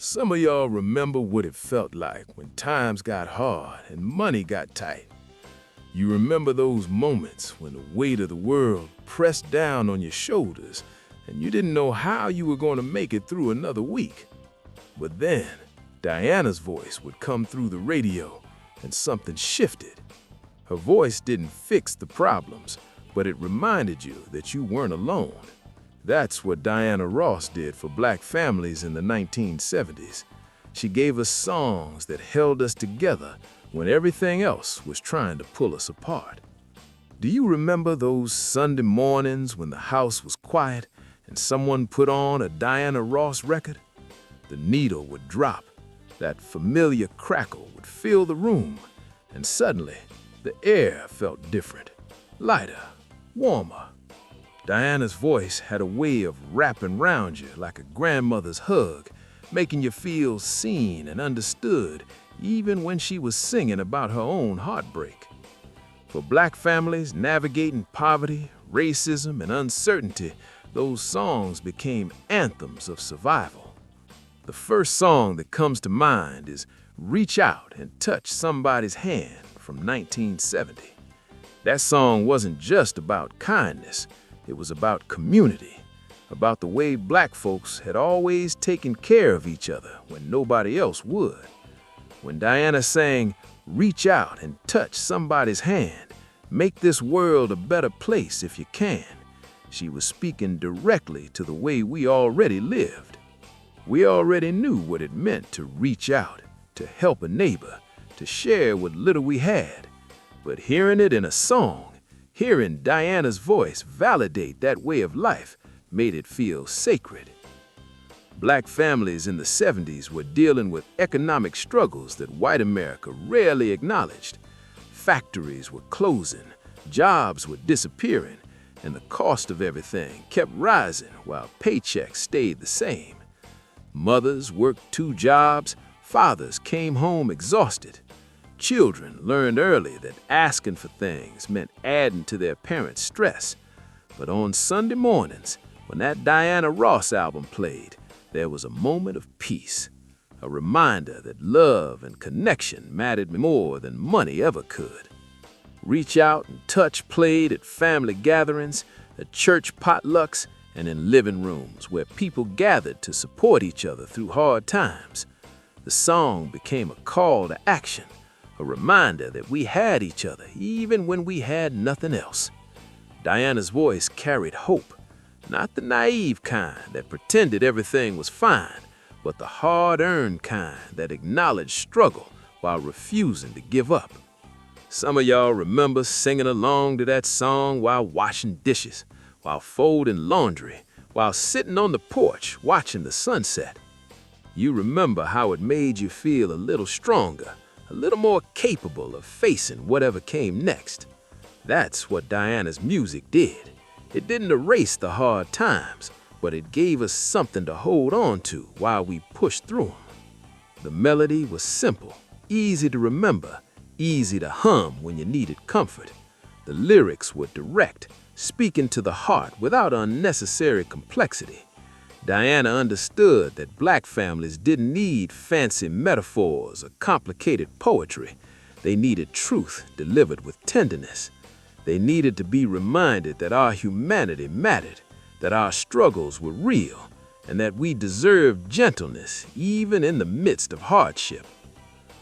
Some of y'all remember what it felt like when times got hard and money got tight. You remember those moments when the weight of the world pressed down on your shoulders and you didn't know how you were going to make it through another week. But then, Diana's voice would come through the radio and something shifted. Her voice didn't fix the problems, but it reminded you that you weren't alone. That's what Diana Ross did for black families in the 1970s. She gave us songs that held us together when everything else was trying to pull us apart. Do you remember those Sunday mornings when the house was quiet and someone put on a Diana Ross record? The needle would drop, that familiar crackle would fill the room, and suddenly the air felt different, lighter, warmer. Diana's voice had a way of wrapping around you like a grandmother's hug, making you feel seen and understood, even when she was singing about her own heartbreak. For black families navigating poverty, racism, and uncertainty, those songs became anthems of survival. The first song that comes to mind is "Reach Out and Touch Somebody's Hand" from 1970. That song wasn't just about kindness. It was about community, about the way black folks had always taken care of each other when nobody else would. When Diana sang, "Reach out and touch somebody's hand, make this world a better place if you can," she was speaking directly to the way we already lived. We already knew what it meant to reach out, to help a neighbor, to share what little we had. But hearing it in a song, hearing Diana's voice validate that way of life made it feel sacred. Black families in the 70s were dealing with economic struggles that white America rarely acknowledged. Factories were closing, jobs were disappearing, and the cost of everything kept rising while paychecks stayed the same. Mothers worked 2 jobs, fathers came home exhausted. Children learned early that asking for things meant adding to their parents' stress. But on Sunday mornings, when that Diana Ross album played, there was a moment of peace, a reminder that love and connection mattered more than money ever could. Reach Out and Touch played at family gatherings, at church potlucks, and in living rooms where people gathered to support each other through hard times. The song became a call to action, a reminder that we had each other even when we had nothing else. Diana's voice carried hope, not the naive kind that pretended everything was fine, but the hard-earned kind that acknowledged struggle while refusing to give up. Some of y'all remember singing along to that song while washing dishes, while folding laundry, while sitting on the porch watching the sunset. You remember how it made you feel a little stronger, a little more capable of facing whatever came next. That's what Diana's music did. It didn't erase the hard times, but it gave us something to hold on to while we pushed through them. The melody was simple, easy to remember, easy to hum when you needed comfort. The lyrics were direct, speaking to the heart without unnecessary complexity. Diana understood that black families didn't need fancy metaphors or complicated poetry. They needed truth delivered with tenderness. They needed to be reminded that our humanity mattered, that our struggles were real, and that we deserved gentleness even in the midst of hardship.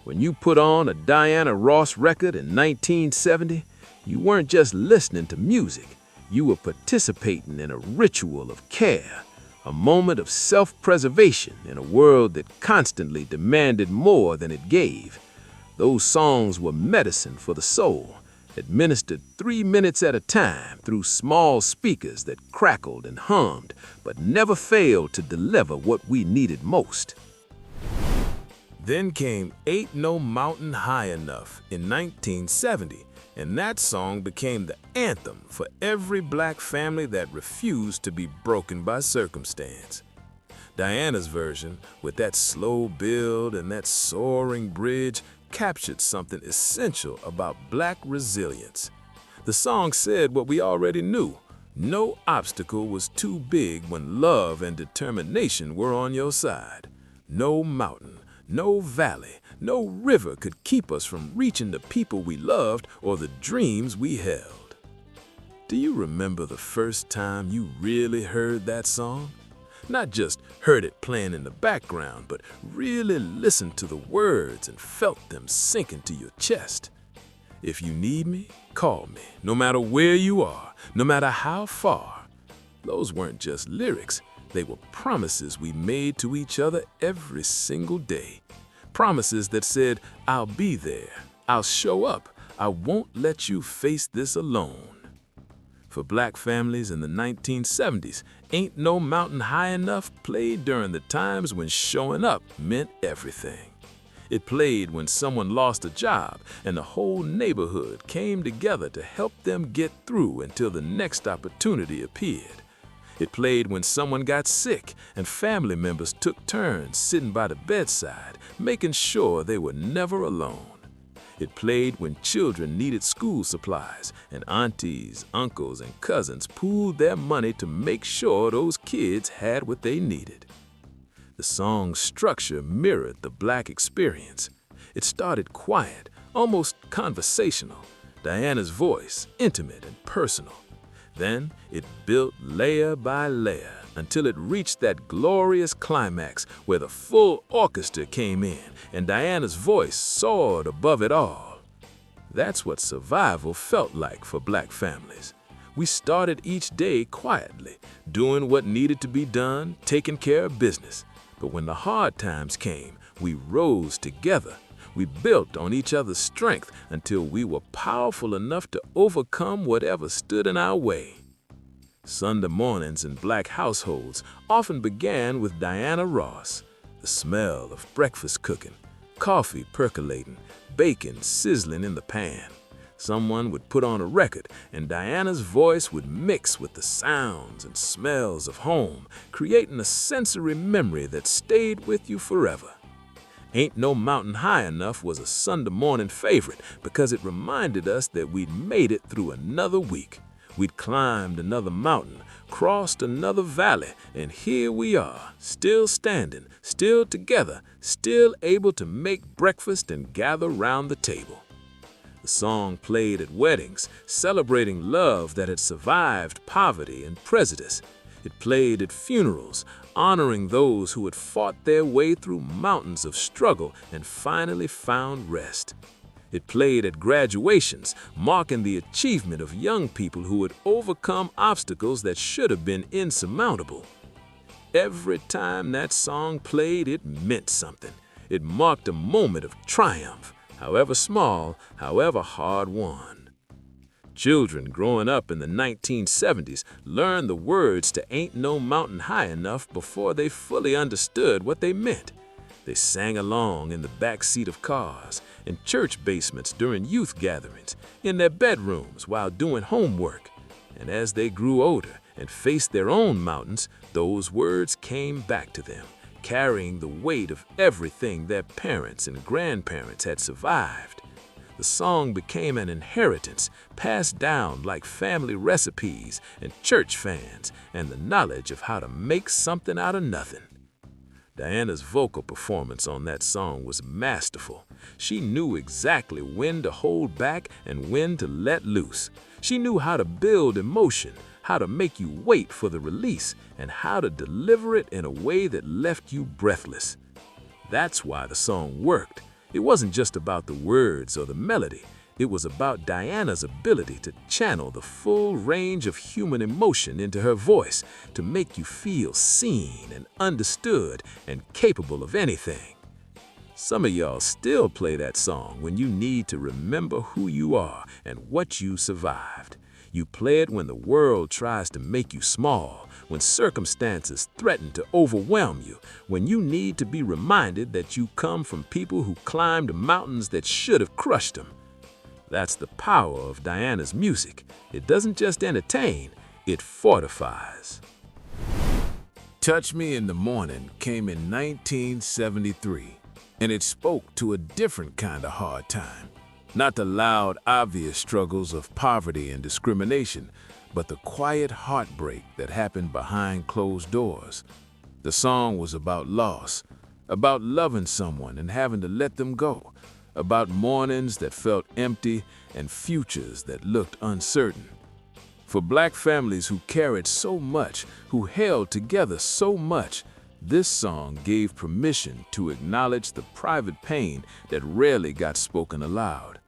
When you put on a Diana Ross record in 1970, you weren't just listening to music, you were participating in a ritual of care, a moment of self-preservation in a world that constantly demanded more than it gave. Those songs were medicine for the soul, administered 3 minutes at a time through small speakers that crackled and hummed, but never failed to deliver what we needed most. Then came "Ain't No Mountain High Enough" in 1970, and that song became the anthem for every black family that refused to be broken by circumstance. Diana's version, with that slow build and that soaring bridge, captured something essential about black resilience. The song said what we already knew: no obstacle was too big when love and determination were on your side. No mountain, no valley, no river could keep us from reaching the people we loved or the dreams we held. Do you remember the first time you really heard that song? Not just heard it playing in the background, but really listened to the words and felt them sink into your chest. If you need me, call me, no matter where you are, no matter how far. Those weren't just lyrics, they were promises we made to each other every single day. Promises that said, I'll be there, I'll show up, I won't let you face this alone. For black families in the 1970s, Ain't No Mountain High Enough played during the times when showing up meant everything. It played when someone lost a job and the whole neighborhood came together to help them get through until the next opportunity appeared. It played when someone got sick and family members took turns sitting by the bedside, making sure they were never alone. It played when children needed school supplies and aunties, uncles, and cousins pooled their money to make sure those kids had what they needed. The song's structure mirrored the black experience. It started quiet, almost conversational, Diana's voice intimate and personal. Then it built layer by layer until it reached that glorious climax where the full orchestra came in and Diana's voice soared above it all. That's what survival felt like for black families. We started each day quietly, doing what needed to be done, taking care of business. But when the hard times came, we rose together. We built on each other's strength until we were powerful enough to overcome whatever stood in our way. Sunday mornings in black households often began with Diana Ross, the smell of breakfast cooking, coffee percolating, bacon sizzling in the pan. Someone would put on a record, and Diana's voice would mix with the sounds and smells of home, creating a sensory memory that stayed with you forever. Ain't No Mountain High Enough was a Sunday morning favorite because it reminded us that we'd made it through another week. We'd climbed another mountain, crossed another valley, and here we are, still standing, still together, still able to make breakfast and gather round the table. The song played at weddings, celebrating love that had survived poverty and prejudice. It played at funerals, honoring those who had fought their way through mountains of struggle and finally found rest. It played at graduations, marking the achievement of young people who had overcome obstacles that should have been insurmountable. Every time that song played, it meant something. It marked a moment of triumph, however small, however hard-won. Children growing up in the 1970s learned the words to Ain't No Mountain High Enough before they fully understood what they meant. They sang along in the back seat of cars, in church basements during youth gatherings, in their bedrooms while doing homework. And as they grew older and faced their own mountains, those words came back to them, carrying the weight of everything their parents and grandparents had survived. The song became an inheritance passed down like family recipes and church fans and the knowledge of how to make something out of nothing. Diana's vocal performance on that song was masterful. She knew exactly when to hold back and when to let loose. She knew how to build emotion, how to make you wait for the release, and how to deliver it in a way that left you breathless. That's why the song worked. It wasn't just about the words or the melody. It was about Diana's ability to channel the full range of human emotion into her voice to make you feel seen and understood and capable of anything. Some of y'all still play that song when you need to remember who you are and what you survived. You play it when the world tries to make you small, when circumstances threaten to overwhelm you, when you need to be reminded that you come from people who climbed mountains that should have crushed them. That's the power of Diana's music. It doesn't just entertain, it fortifies. Touch Me in the Morning came in 1973, and it spoke to a different kind of hard time. Not the loud, obvious struggles of poverty and discrimination, but the quiet heartbreak that happened behind closed doors. The song was about loss, about loving someone and having to let them go, about mornings that felt empty and futures that looked uncertain. For Black families who carried so much, who held together so much, this song gave permission to acknowledge the private pain that rarely got spoken aloud.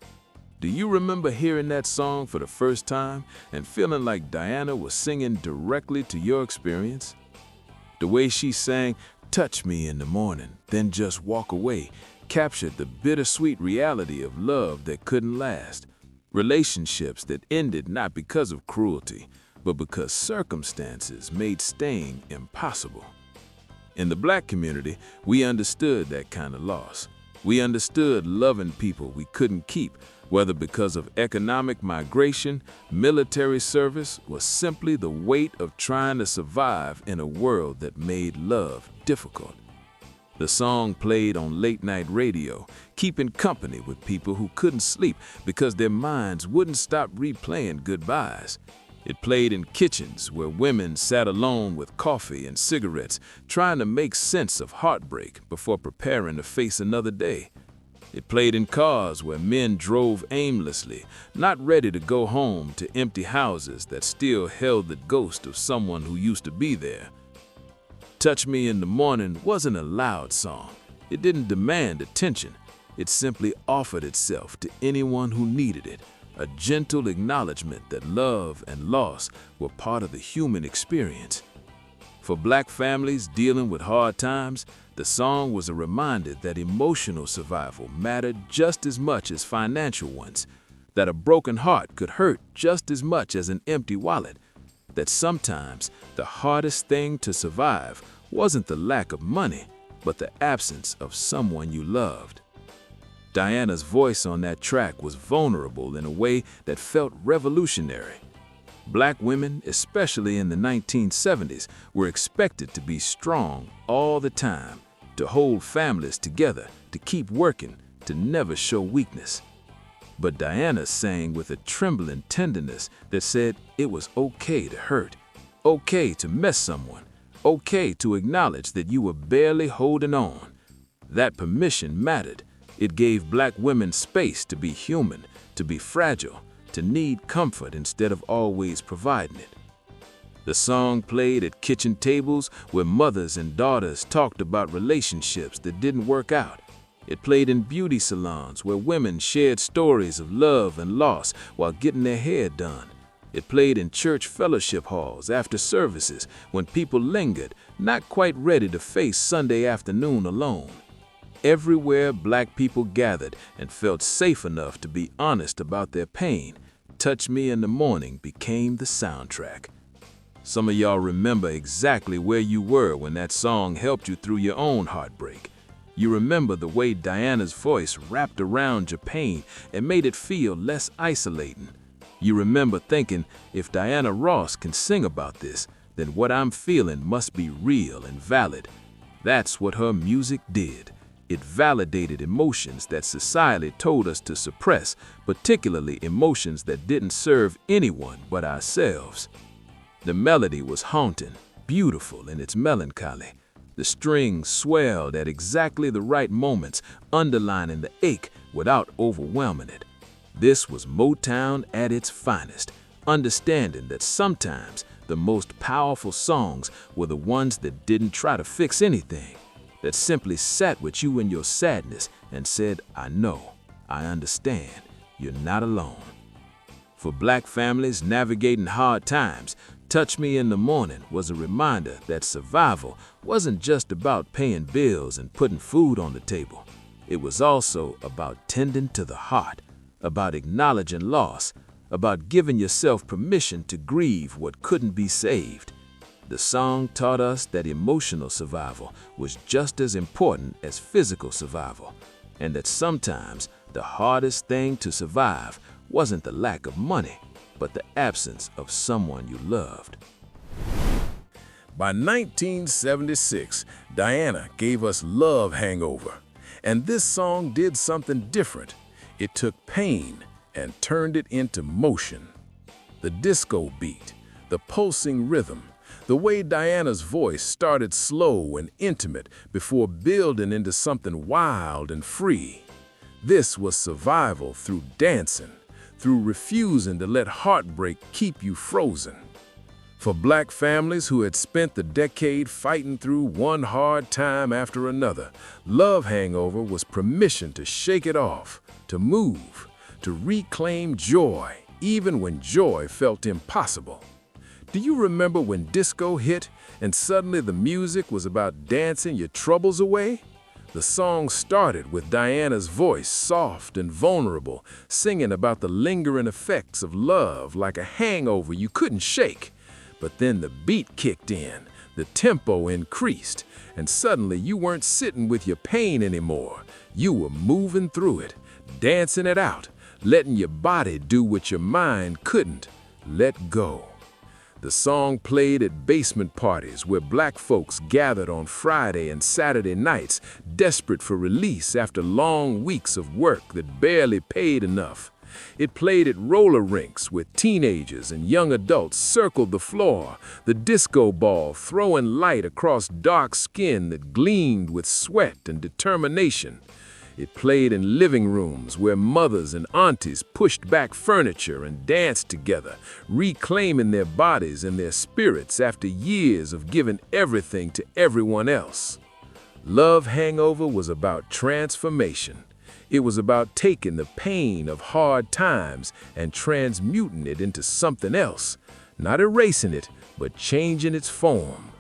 Do you remember hearing that song for the first time and feeling like Diana was singing directly to your experience? The way she sang, "Touch me in the morning, then just walk away," captured the bittersweet reality of love that couldn't last. Relationships that ended not because of cruelty, but because circumstances made staying impossible. In the Black community, we understood that kind of loss. We understood loving people we couldn't keep, whether because of economic migration, military service, or simply the weight of trying to survive in a world that made love difficult. The song played on late-night radio, keeping company with people who couldn't sleep because their minds wouldn't stop replaying goodbyes. It played in kitchens where women sat alone with coffee and cigarettes, trying to make sense of heartbreak before preparing to face another day. It played in cars where men drove aimlessly, not ready to go home to empty houses that still held the ghost of someone who used to be there. "Touch Me in the Morning" wasn't a loud song. It didn't demand attention. It simply offered itself to anyone who needed it, a gentle acknowledgement that love and loss were part of the human experience. For Black families dealing with hard times, the song was a reminder that emotional survival mattered just as much as financial ones, that a broken heart could hurt just as much as an empty wallet, that sometimes the hardest thing to survive wasn't the lack of money, but the absence of someone you loved. Diana's voice on that track was vulnerable in a way that felt revolutionary. Black women, especially in the 1970s, were expected to be strong all the time, to hold families together, to keep working, to never show weakness. But Diana sang with a trembling tenderness that said it was okay to hurt, okay to miss someone, okay to acknowledge that you were barely holding on. That permission mattered. It gave Black women space to be human, to be fragile, to need comfort instead of always providing it. The song played at kitchen tables where mothers and daughters talked about relationships that didn't work out. It played in beauty salons where women shared stories of love and loss while getting their hair done. It played in church fellowship halls after services when people lingered, not quite ready to face Sunday afternoon alone. Everywhere Black people gathered and felt safe enough to be honest about their pain, "Touch Me in the Morning" became the soundtrack. Some of y'all remember exactly where you were when that song helped you through your own heartbreak. You remember the way Diana's voice wrapped around your pain and made it feel less isolating. You remember thinking, if Diana Ross can sing about this, then what I'm feeling must be real and valid. That's what her music did. It validated emotions that society told us to suppress, particularly emotions that didn't serve anyone but ourselves. The melody was haunting, beautiful in its melancholy. The strings swelled at exactly the right moments, underlining the ache without overwhelming it. This was Motown at its finest, understanding that sometimes the most powerful songs were the ones that didn't try to fix anything, that simply sat with you in your sadness and said, "I know, I understand, you're not alone." For Black families navigating hard times, "Touch Me in the Morning" was a reminder that survival wasn't just about paying bills and putting food on the table. It was also about tending to the heart, about acknowledging loss, about giving yourself permission to grieve what couldn't be saved. The song taught us that emotional survival was just as important as physical survival, and that sometimes the hardest thing to survive wasn't the lack of money, but the absence of someone you loved. By 1976, Diana gave us Love Hangover, and this song did something different. It took pain and turned it into motion. The disco beat, the pulsing rhythm, The way Diana's voice started slow and intimate before building into something wild and free. This was survival through dancing, through refusing to let heartbreak keep you frozen. For Black families who had spent the decade fighting through one hard time after another, Love Hangover was permission to shake it off, to move, to reclaim joy, even when joy felt impossible. Do you remember when disco hit and suddenly the music was about dancing your troubles away? The song started with Diana's voice, soft and vulnerable, singing about the lingering effects of love like a hangover you couldn't shake. But then the beat kicked in, the tempo increased, and suddenly you weren't sitting with your pain anymore. You were moving through it, dancing it out, letting your body do what your mind couldn't. Let go. The song played at basement parties where Black folks gathered on Friday and Saturday nights, desperate for release after long weeks of work that barely paid enough. It played at roller rinks where teenagers and young adults circled the floor, the disco ball throwing light across dark skin that gleamed with sweat and determination. It played in living rooms where mothers and aunties pushed back furniture and danced together, reclaiming their bodies and their spirits after years of giving everything to everyone else. Love Hangover was about transformation. It was about taking the pain of hard times and transmuting it into something else, not erasing it, but changing its form.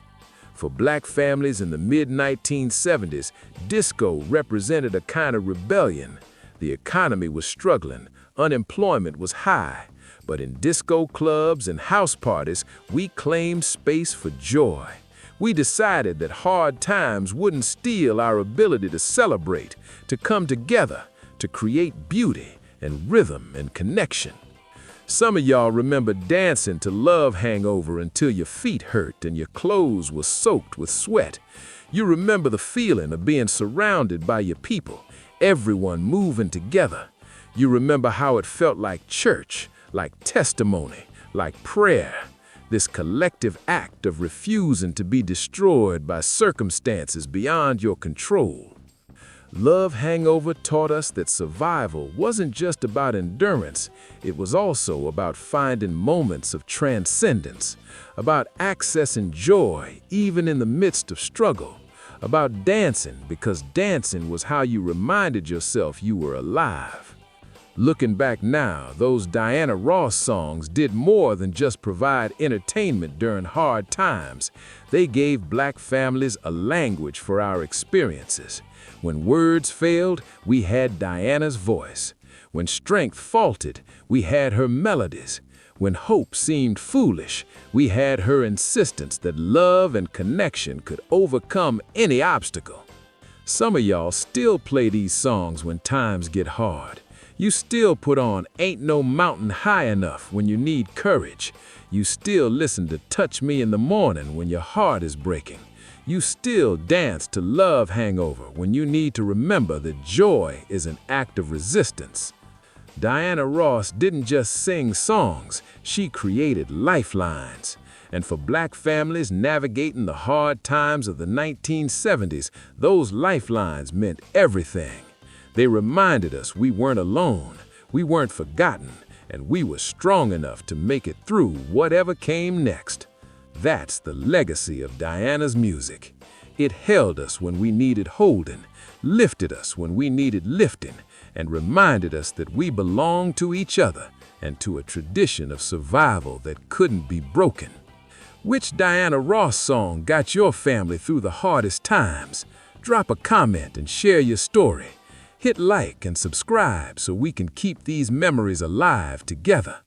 For Black families in the mid-1970s, disco represented a kind of rebellion. The economy was struggling, unemployment was high, but in disco clubs and house parties, we claimed space for joy. We decided that hard times wouldn't steal our ability to celebrate, to come together, to create beauty and rhythm and connection. Some of y'all remember dancing to Love Hangover until your feet hurt and your clothes were soaked with sweat. You remember the feeling of being surrounded by your people, everyone moving together. You remember how it felt like church, like testimony, like prayer. This collective act of refusing to be destroyed by circumstances beyond your control. Love Hangover taught us that survival wasn't just about endurance, it was also about finding moments of transcendence, about accessing joy even in the midst of struggle, about dancing because dancing was how you reminded yourself you were alive. Looking back now, those Diana Ross songs did more than just provide entertainment during hard times. They gave Black families a language for our experiences. When words failed, we had Diana's voice. When strength faltered, we had her melodies. When hope seemed foolish, we had her insistence that love and connection could overcome any obstacle. Some of y'all still play these songs when times get hard. You still put on Ain't No Mountain High Enough when you need courage. You still listen to Touch Me in the Morning when your heart is breaking. You still dance to Love Hangover when you need to remember that joy is an act of resistance. Diana Ross didn't just sing songs, she created lifelines. And for Black families navigating the hard times of the 1970s, those lifelines meant everything. They reminded us we weren't alone, we weren't forgotten, and we were strong enough to make it through whatever came next. That's the legacy of Diana's music. It held us when we needed holding, lifted us when we needed lifting, and reminded us that we belong to each other and to a tradition of survival that couldn't be broken. Which Diana Ross song got your family through the hardest times? Drop a comment and share your story. Hit like and subscribe so we can keep these memories alive together.